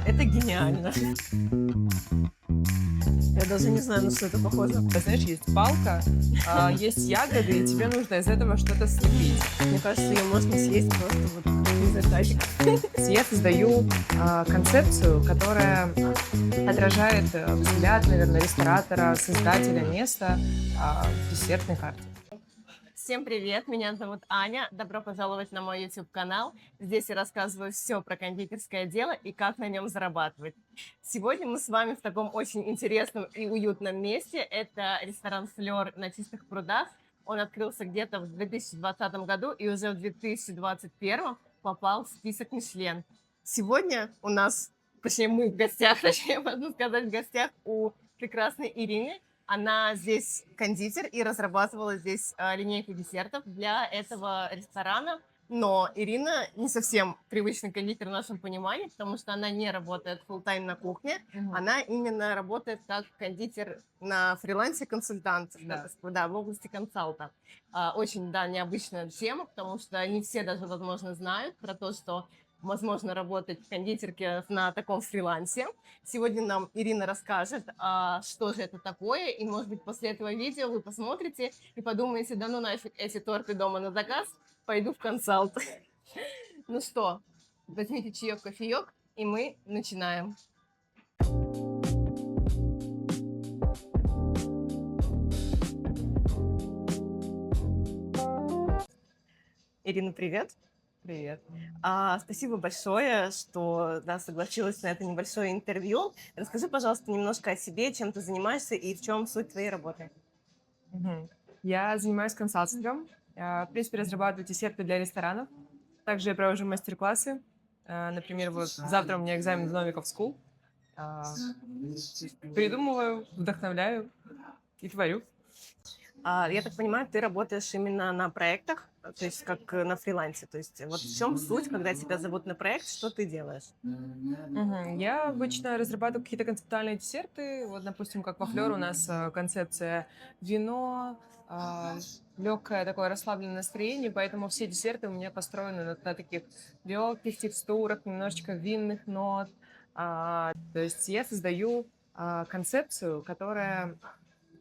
Это гениально. Я даже не знаю, на что это похоже. Знаешь, есть палка, есть ягоды, и тебе нужно из этого что-то слепить. Мне кажется, ее можно съесть просто вот из тазик. Я создаю концепцию, которая отражает взгляд, наверное, ресторатора, создателя места в десертной карте. Всем привет, меня зовут Аня. Добро пожаловать на мой YouTube-канал. Здесь я рассказываю все про кондитерское дело и как на нем зарабатывать. Сегодня мы с вами в таком очень интересном и уютном месте. Это ресторан «Флёр» на Чистых прудах. Он открылся где-то в 2020 году и уже в 2021 попал в список Мишлен. Сегодня у нас, точнее мы в гостях, точнее можно сказать, в гостях у прекрасной Ирины. Она здесь кондитер и разрабатывала здесь линейку десертов для этого ресторана. Но Ирина не совсем привычный кондитер в нашем понимании, потому что она не работает full-time на кухне. Она именно работает как кондитер на фрилансе консультант, да, в области консалта. Очень, да, необычная тема, потому что не все даже, возможно, знают про то, что возможно работать в кондитерке на таком фрилансе. Сегодня нам Ирина расскажет, что же это такое, и, может быть, после этого видео вы посмотрите и подумаете, да ну нафиг эти торты дома на заказ, пойду в консалт. Ну что, возьмите чаек, кофеек, и мы начинаем. Ирина, привет. Привет. Спасибо большое, что согласилась на это небольшое интервью. Расскажи, пожалуйста, немножко о себе, чем ты занимаешься и в чем суть твоей работы. Я занимаюсь консалтингом. В принципе, разрабатываю десерты для ресторанов. Также я провожу мастер-классы. Например, вот завтра у меня экзамен в Novikov School. Придумываю, вдохновляю и творю. Я так понимаю, ты работаешь именно на проектах, то есть как на фрилансе. То есть вот в чем суть, когда тебя зовут на проект, что ты делаешь? Я обычно разрабатываю какие-то концептуальные десерты. Вот, допустим, как во Флёр у нас концепция вино, легкое такое расслабленное настроение, поэтому все десерты у меня построены на таких легких текстурах, немножечко винных нот. То есть я создаю концепцию, которая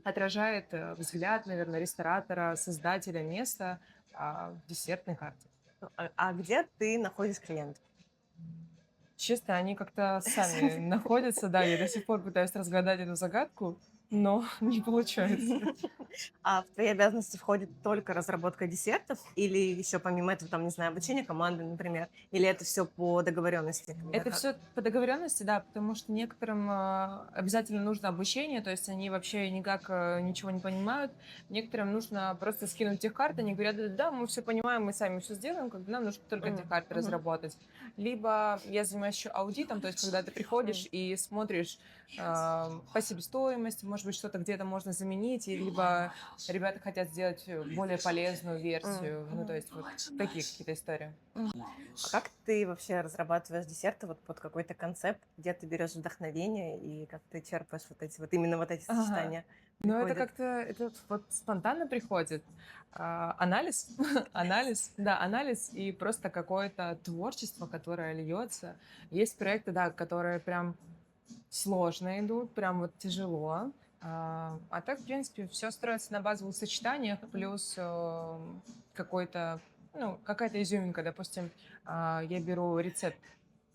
отражает взгляд, наверное, ресторатора, создателя места в десертной карте. А где ты находишь клиентов? Честно, они как-то сами находятся, да, я до сих пор пытаюсь разгадать эту загадку, но не получается. А в твои обязанности входит только разработка десертов или еще помимо этого, там, не знаю, обучение команды, например, или это все по договоренности? Это все по договоренности, да, потому что некоторым обязательно нужно обучение, то есть они вообще никак ничего не понимают. Некоторым нужно просто скинуть техкарты, они говорят, да, мы все понимаем, мы сами все сделаем, как бы нам нужно только техкарты разработать. Либо я занимаюсь еще аудитом, то есть когда ты приходишь и смотришь по себестоимости, может быть, что-то где-то можно заменить, либо ребята хотят сделать более полезную версию, ну, то есть вот такие какие-то истории. А как ты вообще разрабатываешь десерты вот под какой-то концепт, где ты берешь вдохновение и как ты черпаешь именно вот эти сочетания? Ну, это Приходят? как-то, это вот спонтанно приходит. Анализ, анализ, да, анализ и просто какое-то творчество, которое льется. Есть проекты, да, которые прям сложно идут, прям вот тяжело. А так, в принципе, все строится на базовых сочетаниях, плюс какой-то, ну, какая-то изюминка. Допустим, я беру рецепт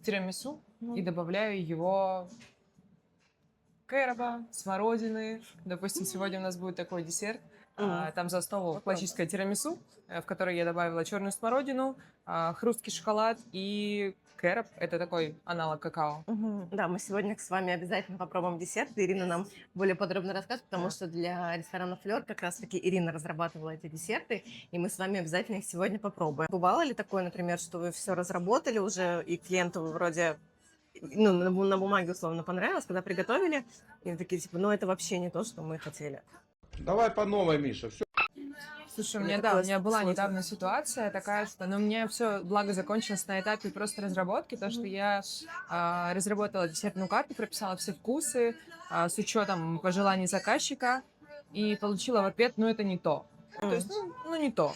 тирамису и добавляю его кэроба, смородины. Допустим, сегодня у нас будет такой десерт. Там за основу классическое тирамису, в которой я добавила черную смородину, хрусткий шоколад и кэроб. Это такой аналог какао. Да, мы сегодня с вами обязательно попробуем десерт. Ирина нам более подробно расскажет, потому что для ресторана «Флёр» как раз-таки Ирина разрабатывала эти десерты, и мы с вами обязательно их сегодня попробуем. Бывало ли такое, например, что вы все разработали уже, и клиенту вроде, ну, на бумаге условно понравилось, когда приготовили, и вы такие, типа, ну, это вообще не то, что мы хотели. Давай по новой, Миша. Все. Слушай, Или у такое меня была сложно? недавно ситуация такая, что, ну, у меня все, благо, закончилось на этапе просто разработки, то, что я разработала десертную карту, прописала все вкусы с учетом пожеланий заказчика и получила в ответ, ну, это не то. То есть, ну, не то.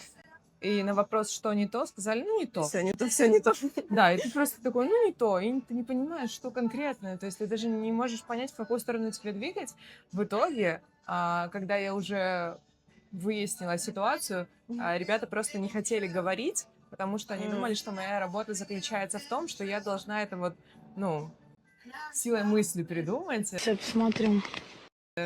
и на вопрос, что не то, сказали, ну, не то. Все не то, все не то. Да, и ты просто такой, ну, не то, и ты не понимаешь, что конкретно. То есть ты даже не можешь понять, в какую сторону тебе двигать. В итоге, когда я уже выяснила ситуацию, ребята просто не хотели говорить, потому что они думали, что моя работа заключается в том, что я должна это вот, ну, силой мысли придумать, Сейчас посмотрим.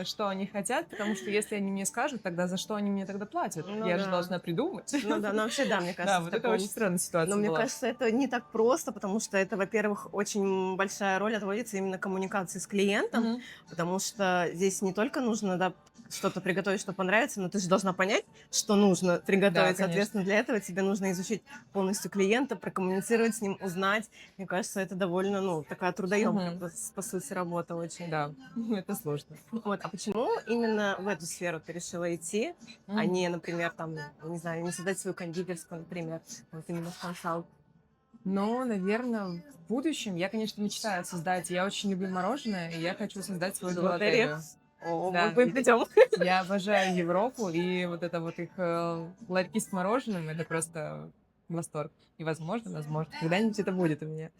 что они хотят, потому что если они мне скажут, тогда за что они мне тогда платят? Ну Я же да. должна придумать. Ну да, ну вообще, да, мне кажется, Да, в вот это таком... очень странная ситуация Но мне была. кажется, это не так просто, потому что это, во-первых, очень большая роль отводится именно коммуникации с клиентом, Мгм. потому что здесь не только нужно, да, что-то приготовить, что понравится, но ты же должна понять, что нужно приготовить. Да, конечно. Соответственно, для этого тебе нужно изучить полностью клиента, прокоммуницировать с ним, узнать. Мне кажется, это довольно, ну, такая трудоемкая, Мгм. по сути, работа очень. Да, это сложно. Вот. А почему именно в эту сферу ты решила идти, а не, например, там, не знаю, не создать свою кондитерскую, например, вот именно в консалт? Но, наверное, в будущем я, конечно, мечтаю создать. Я очень люблю мороженое, и я хочу создать свою Золотарев? галерею. О, Да, мы и- придем. Я обожаю Европу, и вот это вот их ларьки с мороженым, это просто восторг. И возможно, когда-нибудь это будет у меня.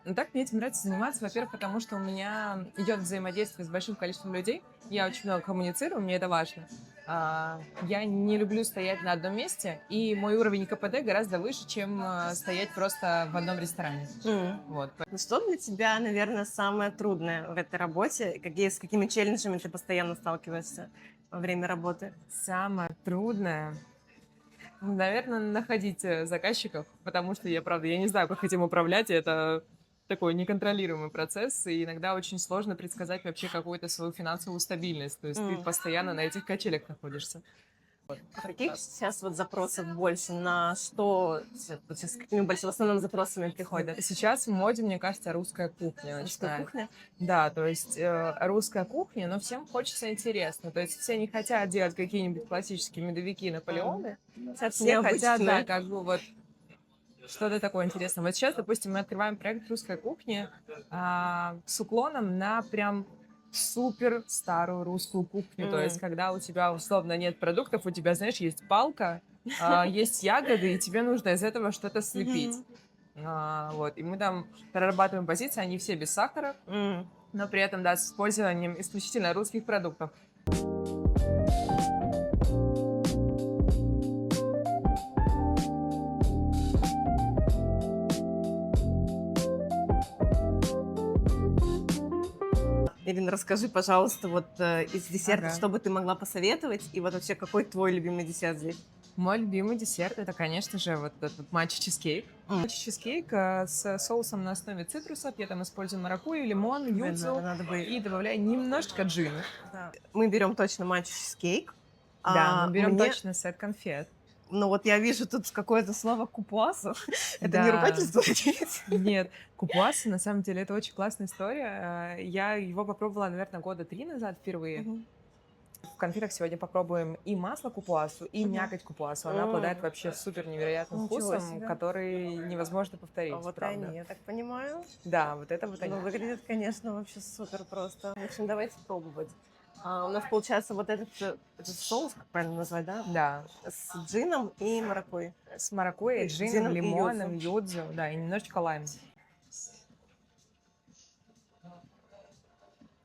Ну так мне этим нравится заниматься, во-первых, потому что у меня идет взаимодействие с большим количеством людей. Я очень много коммуницирую, мне это важно. Я не люблю стоять на одном месте, и мой уровень КПД гораздо выше, чем стоять просто в одном ресторане. Вот. Ну, что для тебя, наверное, самое трудное в этой работе? С какими челленджами ты постоянно сталкиваешься во время работы? Самое трудное, наверное, находить заказчиков, потому что я, правда, я не знаю, как этим управлять, и это такой неконтролируемый процесс, и иногда очень сложно предсказать вообще какую-то свою финансовую стабильность, то есть ты постоянно на этих качелях находишься. А каких сейчас вот запросов больше? На что? Вот сейчас с какими в основном запросами приходят? Сейчас в моде, мне кажется, русская кухня Русская начинает. кухня? Да, то есть русская кухня, но всем хочется интересно. То есть все не хотят делать какие-нибудь классические медовики, Наполеоны. Все хотят, да, как бы вот что-то такое интересное. Вот сейчас, допустим, мы открываем проект русской кухни с уклоном на прям супер старую русскую кухню. То есть, когда у тебя условно нет продуктов, у тебя, знаешь, есть палка, есть ягоды, и тебе нужно из этого что-то слепить. Вот. И мы там прорабатываем позиции, они все без сахара, но при этом, да, с использованием исключительно русских продуктов. Ирина, расскажи, пожалуйста, вот из десертов, Ага. что бы ты могла посоветовать, и вот вообще какой твой любимый десерт здесь? Мой любимый десерт — это, конечно же, вот этот матча-чизкейк. Матча-чизкейк с соусом на основе цитрусов. Я там использую маракуйю, лимон, юдзу Надо бы... и добавляю немножечко джина. Да. Мы берем точно матч-чизкейк. Да, мы берем мне- точно сет конфет. Но вот я вижу тут какое-то слово купуасу. Это Да. не ругательство, надеюсь? Нет, купуасы, на самом деле, это очень классная история. Я его попробовала, наверное, года 3 назад впервые. В конфетах сегодня попробуем и масло купуасу, и мякоть купуасу. Она обладает вообще супер невероятным Ничего вкусом, себе. который невозможно повторить, А вот правда. они, я так понимаю. Да, вот это вот они. Ну, выглядит, конечно, вообще супер просто. В общем, давайте пробовать. У нас получается вот этот соус, как правильно назвать, да? Да, С джином и маракуйей. с маракуйей, Джином джином, и лимоном, юдзу, да, и немножечко лайм.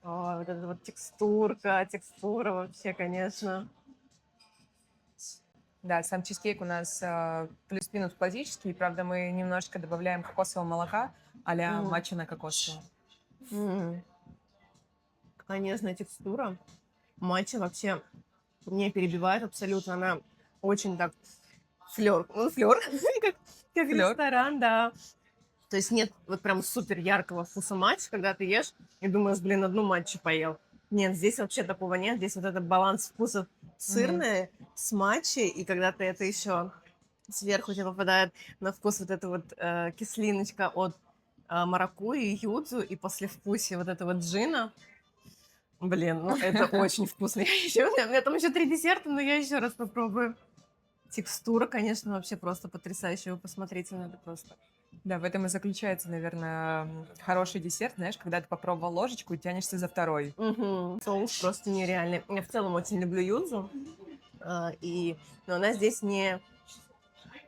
Ой, вот эта вот текстура вообще, конечно. Да, сам чизкейк у нас плюс-минус классический, правда, мы немножко добавляем кокосового молока а-ля матча на кокосовом. Какая нежная текстура. Матча вообще не перебивает абсолютно. Она очень так флёр. Ну, флёр, как Флёр. ресторан, да. То есть нет вот прям супер яркого вкуса матча, когда ты ешь и думаешь, блин, одну матчу поел. Нет, здесь вообще такого нет. Здесь вот этот баланс вкусов сырное с матчей, и когда ты это еще сверху тебе попадает на вкус вот эта вот кислиночка от маракуйи, юдзу и послевкусие вот этого джина. Блин, ну это очень вкусно. У меня там еще 3 десерта, но я еще раз попробую. Текстура, конечно, вообще просто потрясающая. Вы посмотрите на это просто. Да, в этом и заключается, наверное, хороший десерт, знаешь, когда ты попробовал ложечку и тянешься за второй. Соус просто нереальный. Я в целом очень люблю юдзу. Но она здесь не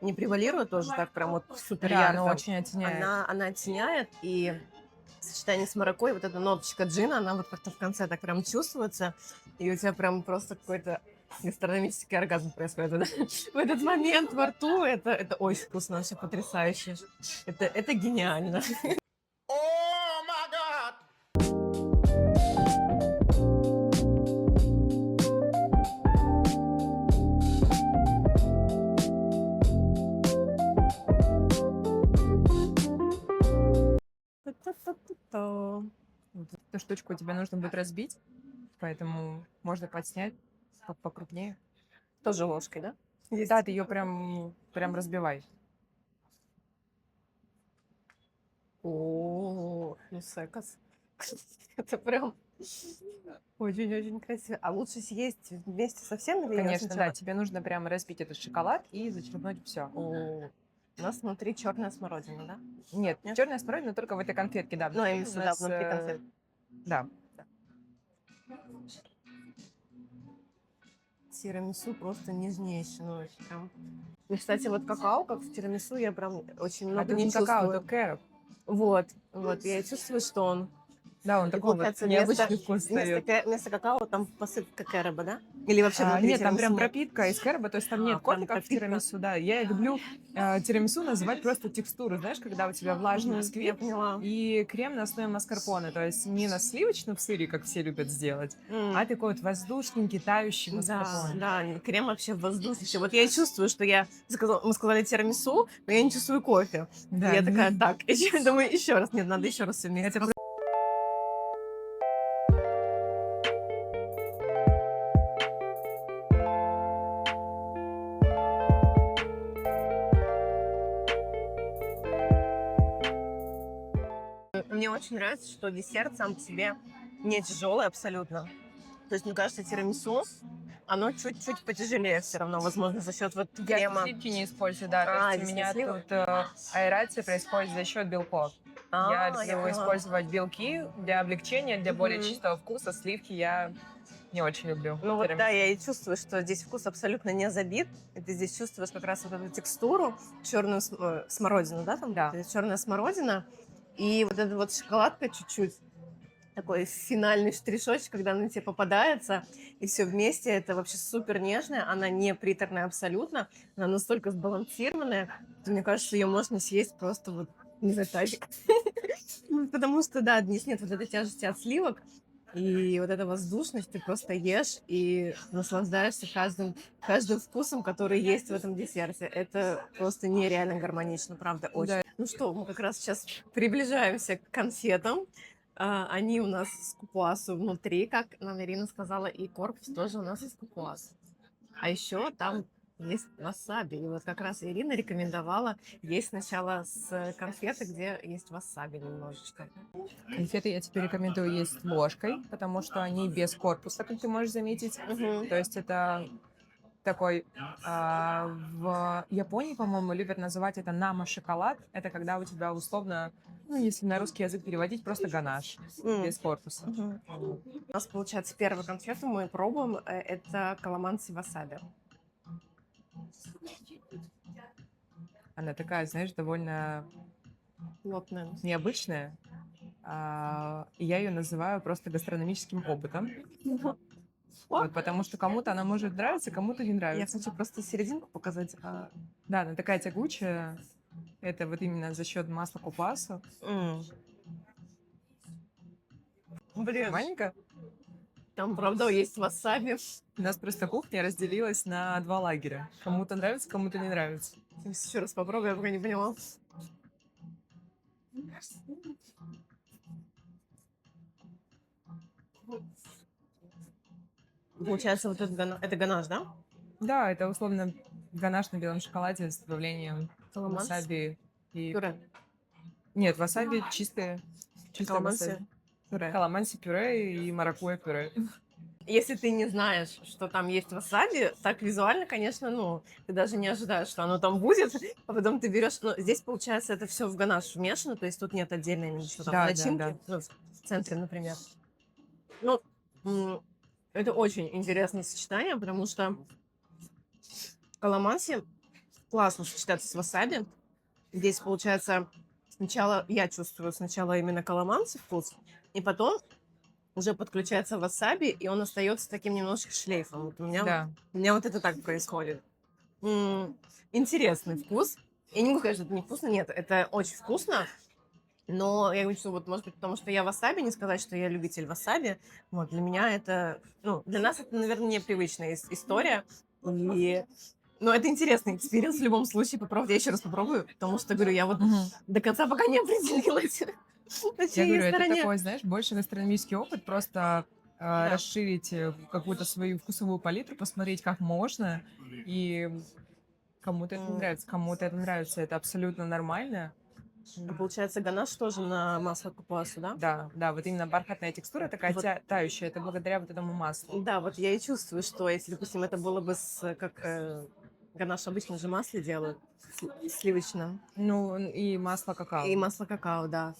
не превалирует тоже так прям вот супер Да, ярко. оно очень оттеняет. Она оттеняет, и в сочетании с маракуйей вот эта ноточка джина, она вот как-то в конце так прям чувствуется, и у тебя прям просто какой-то гастрономический оргазм происходит в этот момент во рту. Это очень вкусно, вообще потрясающе. Это гениально. Та-та-та-та-та. Вот эту штучку тебе нужно будет разбить, поэтому можно подснять покрупнее. Тоже ложкой, да? Да, ты ее прям разбивай. О, ну секас. Это прям очень-очень красиво. А лучше съесть вместе со всем или Конечно, сначала? да, тебе нужно прям разбить этот шоколад и зачерпнуть все. О, у нас внутри черная смородина, да? Нет, Нет? черная смородина только в этой конфетке, да. Ну, именно У сюда, нас, внутри конфет. Да. Тирамису просто нежнейший, ну, очень прям. И, кстати, вот какао, как в тирамису, я прям очень А много тут не не какао, чувствую. тут кэроп. Вот, я чувствую, что он. Да, он И такой вот получается, необычный вкус вместо, дает. вместо какао там посыпка кэроба, да? Или вообще внутри Нет, там прям тирамису нет? пропитка из кэроба, то есть там нет Прям кофе, как в пропитка. тирамису, да. Я люблю тирамису называть просто текстуру, знаешь, когда у тебя влажный Я бисквит поняла. и крем на основе маскарпоне, то есть не на сливочном сыре, как все любят сделать, а такой вот воздушненький, тающий Да, маскарпоне. да, крем вообще воздушный. Вот я и чувствую, что мы сказали тирамису, но я не чувствую кофе. Да. И я такая, так, думаю, еще раз, нет, надо еще раз все вместе. Это Мне очень нравится, что десерт сам по себе не тяжелый абсолютно. То есть, мне кажется, тирамису, оно чуть-чуть потяжелее все равно, возможно, за счет вот я крема. сливки не использую, да, то есть у здесь не меня сливок? тут аэрация происходит за счет белков. Я люблю поняла. использовать белки для облегчения, для более Мгм. чистого вкуса. Сливки я не очень люблю. Ну вот Тирамису. да, я и чувствую, что здесь вкус абсолютно не забит. И ты здесь чувствуешь как раз вот эту текстуру, черную смородину, да, там? Да. Черная смородина. И вот эта вот шоколадка чуть-чуть. Такой финальный штришочек, когда она тебе попадается, и все вместе. Это вообще супер нежная, она не приторная абсолютно, она настолько сбалансированная, что мне кажется, ее можно съесть просто вот, не знаю, тазик. Ну, потому что, да, здесь нет вот этой тяжести от сливок, и вот эта воздушность, ты просто ешь и наслаждаешься каждым вкусом, который есть в этом десерте. Это просто нереально гармонично, правда, очень. Да. Ну что, мы как раз сейчас приближаемся к конфетам. Они у нас с купуасу внутри, как нам Ирина сказала, и корпус тоже у нас из купуасу. А еще там есть васаби. И вот как раз Ирина рекомендовала есть сначала с конфеты, где есть васаби немножечко. Конфеты я тебе рекомендую есть ложкой, потому что они без корпуса, как ты можешь заметить. То есть это такой... в Японии, по-моему, любят называть это нама-шоколад. Это когда у тебя условно, ну, если на русский язык переводить, просто ганаш без корпуса. У нас, получается, первую конфету мы пробуем. Это каламанси васаби. Она такая, знаешь, довольно Плотная. необычная. И я ее называю просто гастрономическим опытом. Вот, потому что кому-то она может нравиться, кому-то не Я нравится. хочу просто серединку показать. Да, она такая тягучая. Это вот именно за счет масла купасу. Блин, Маленько. там, правда, есть васаби. У нас просто кухня разделилась на два лагеря. Кому-то нравится, кому-то не нравится. Сейчас еще раз попробую, я пока не поняла. Получается, вот это ганаш, да? Да, это условно ганаш на белом шоколаде с добавлением Каламанси? васаби и... Пюре. Нет, васаби чистое Каламанси васаби. пюре. Каламанси пюре и маракуйя пюре. Если ты не знаешь, что там есть васаби, так визуально, конечно, ну, ты даже не ожидаешь, что оно там будет, а потом ты берешь... Но здесь, получается, это все в ганаш вмешано, то есть тут нет отдельной ничего там Да, начинки, да. ну, в центре, например. Ну, это очень интересное сочетание, потому что каламанси классно сочетаться с васаби. Здесь, получается, сначала именно каламанси вкус, и потом уже подключается васаби, и он остается таким немножко шлейфом. Вот Да. у меня вот это так происходит. Интересный вкус. Я не могу сказать, что это невкусно. Нет, это очень вкусно. Но я говорю, что вот, может быть, потому что я васаби, не сказать, что я любитель васаби. Вот, для меня это, ну, для нас это, наверное, непривычная история. И, но это интересный экспириенс в любом случае. Попробовать, я еще раз попробую, потому что, говорю, я вот до конца пока не определилась, на Я чьей говорю, это стороне. такой, знаешь, больше гастрономический опыт, просто Да. расширить какую-то свою вкусовую палитру, посмотреть, как можно, и кому-то это нравится, кому-то это нравится, это абсолютно нормально. А получается, ганаш тоже на масло купасу, да? Да, да, вот именно бархатная текстура такая Вот. тающая, это благодаря вот этому маслу. Да, вот я и чувствую, что если, допустим, это было бы ганаш обычно же масле делают, сливочном, Ну, и масло какао. и масло какао, да.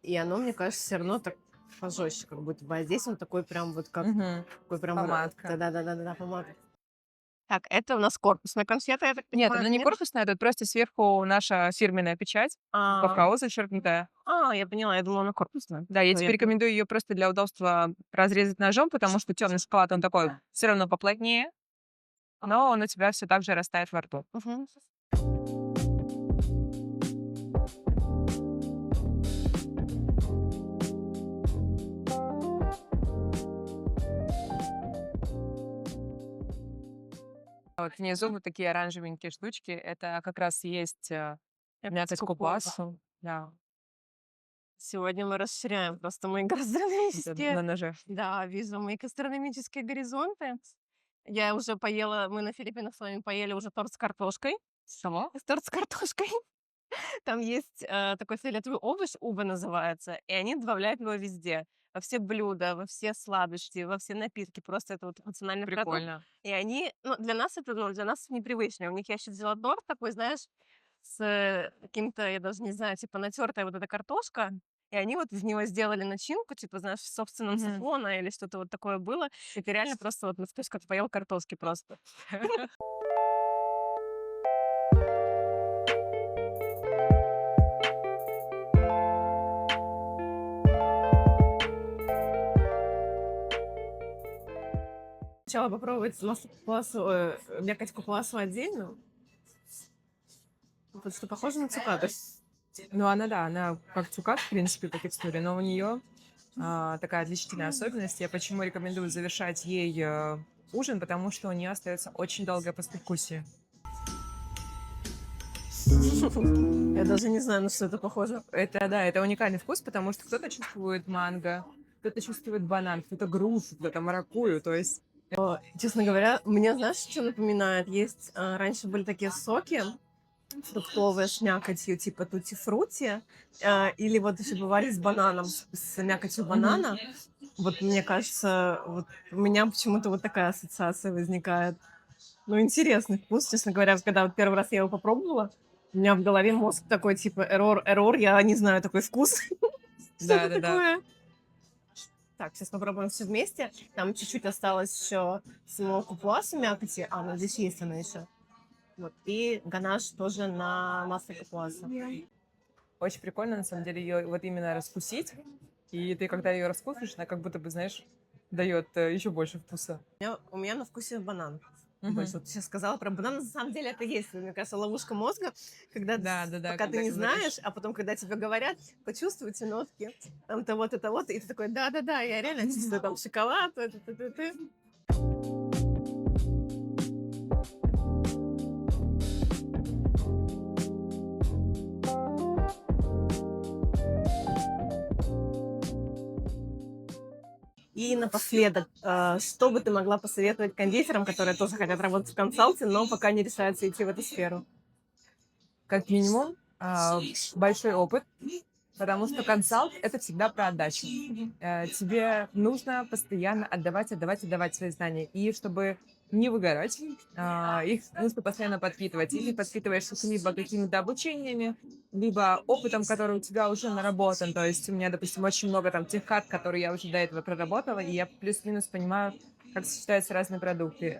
И оно, мне кажется, все равно так пожестче, как будто бы. А здесь он такой прям вот как... Мгм. Такой прям... Помадка. Да, помадка. Так, это у нас корпусная конфета, я так Нет, понимаю, она не нет? корпусная, тут просто сверху наша фирменная печать, какао зачеркнутая. Я поняла, я думала, она корпусная. Да, я Всё, тебе рекомендую ее просто для удобства разрезать ножом, потому что темный шоколад, он такой все равно поплотнее, но он у тебя все так же растает во рту. Мгм. А вот внизу вот такие оранжевенькие штучки, это как раз есть мякоть купасу. Да, Сегодня мы расширяем просто мои это гастрономические... на ноже. Да, вижу мои гастрономические горизонты. Я уже поела, мы на Филиппинах с вами поели уже торт с картошкой. Само? Торт с картошкой. Там есть такой фиолетовый овощ, уба называется, и они добавляют его везде. Во все блюда, во все сладости, во все напитки. Просто это вот национальный продукт. Прикольно. И они, ну, для нас это, ну, для нас непривычно. У них я еще взяла торт такой, знаешь, с каким-то, я даже не знаю, типа натертая вот эта картошка, и они вот из него сделали начинку, типа, знаешь, в собственном Мгм. сифона или что-то вот такое было. И ты реально просто вот, ну, то есть как поел картошки просто. Сначала попробовать масло кукласу, мякоть кукласу отдельно. Вот что похоже на цукаты. Ну, она, да, она как цукат, в принципе, по текстуре, но у нее такая отличительная особенность. Я почему рекомендую завершать ей ужин, потому что у нее остается очень долгое послевкусие. Я даже не знаю, на что это похоже. Это, да, это уникальный вкус, потому что кто-то чувствует манго, кто-то чувствует банан, кто-то грушу, кто-то маракую, то есть... Честно говоря, мне, знаешь, что напоминает? Есть, раньше были такие соки фруктовые с мякотью, типа тутти-фрути, или вот еще бывали с бананом, с мякотью банана. Вот мне кажется, вот у меня почему-то вот такая ассоциация возникает. Ну, интересный вкус, честно говоря. Когда вот первый раз я его попробовала, у меня в голове мозг такой, типа, error, я не знаю такой вкус. Что это Да-да-да. такое? Так, сейчас попробуем все вместе. Там чуть-чуть осталось еще самого купуасу мякоти. Ну здесь есть она еще. Вот. И ганаш тоже на масле капуаса. Очень прикольно, на самом деле, ее вот именно раскусить. И ты, когда ее раскусишь, она как будто бы, знаешь, дает еще больше вкуса. У меня на вкусе банан. Мгм. Больше. Вот ты сейчас сказала про банан, на самом деле это есть, мне кажется, ловушка мозга, когда Да, пока ты когда не говоришь. знаешь, а потом, когда тебе говорят, почувствуйте нотки, там это вот, и ты такой, да, я реально чувствую там шоколад, ты. И напоследок, что бы ты могла посоветовать кондитерам, которые тоже хотят работать в консалте, но пока не решаются идти в эту сферу? Как минимум, большой опыт, потому что консалт — это всегда про отдачу. Тебе нужно постоянно отдавать свои знания. И чтобы не выгорать, их нужно постоянно подпитывать. И ты подпитываешь их либо какими-то обучениями, либо опытом, который у тебя уже наработан. То есть у меня, допустим, очень много там тех карт, которые я уже до этого проработала, и я плюс-минус понимаю, как сочетаются разные продукты.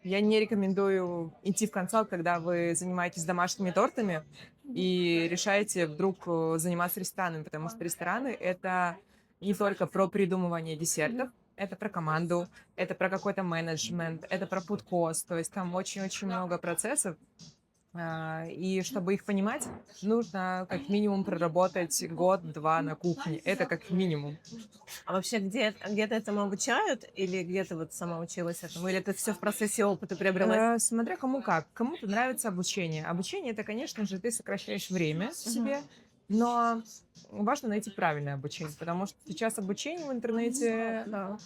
Я не рекомендую идти в консалт, когда вы занимаетесь домашними тортами и решаете вдруг заниматься ресторанами, потому что рестораны — это не только про придумывание десертов, это про команду, это про какой-то менеджмент, это про фуд-кост, то есть там очень-очень много процессов, и чтобы их понимать, нужно как минимум проработать год-два на кухне, это как минимум. А вообще где-то этому обучают или где ты вот сама училась этому? Или это все в процессе опыта приобрела? Смотря кому как. Кому-то нравится обучение. Обучение — это, конечно же, ты сокращаешь время себе, но важно найти правильное обучение, потому что сейчас обучение в интернете Да,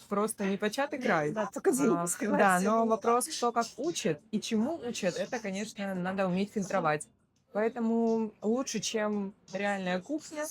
просто непочатый край. да, только деньги Да, скрывать. но вопрос, кто как учит и чему учат, это, конечно, надо уметь фильтровать. Поэтому лучше, чем реальная кухня,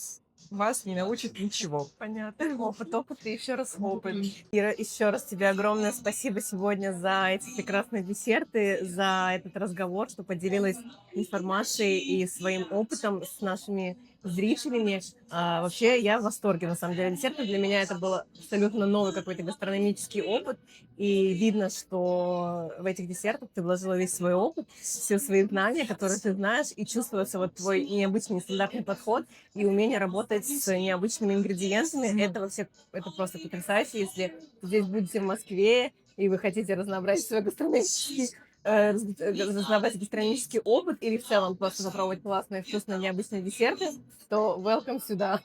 вас не научит ничего. Понятно. Опыт и еще раз опыт. Ира, еще раз тебе огромное спасибо сегодня за эти прекрасные десерты, за этот разговор, что поделилась информацией и своим опытом с нашими зрителями. Вообще, я в восторге, на самом деле. Десерты для меня это был абсолютно новый какой-то гастрономический опыт. И видно, что в этих десертах ты вложила весь свой опыт, все свои знания, которые ты знаешь, и чувствуется вот твой необычный, нестандартный подход и умение работать с необычными ингредиентами. Это вообще, это просто потрясающе. Если здесь будете в Москве, и вы хотите разнообразить свой разнообразить гастрономический опыт или в целом просто попробовать классные, вкусные, необычные десерты, то welcome сюда.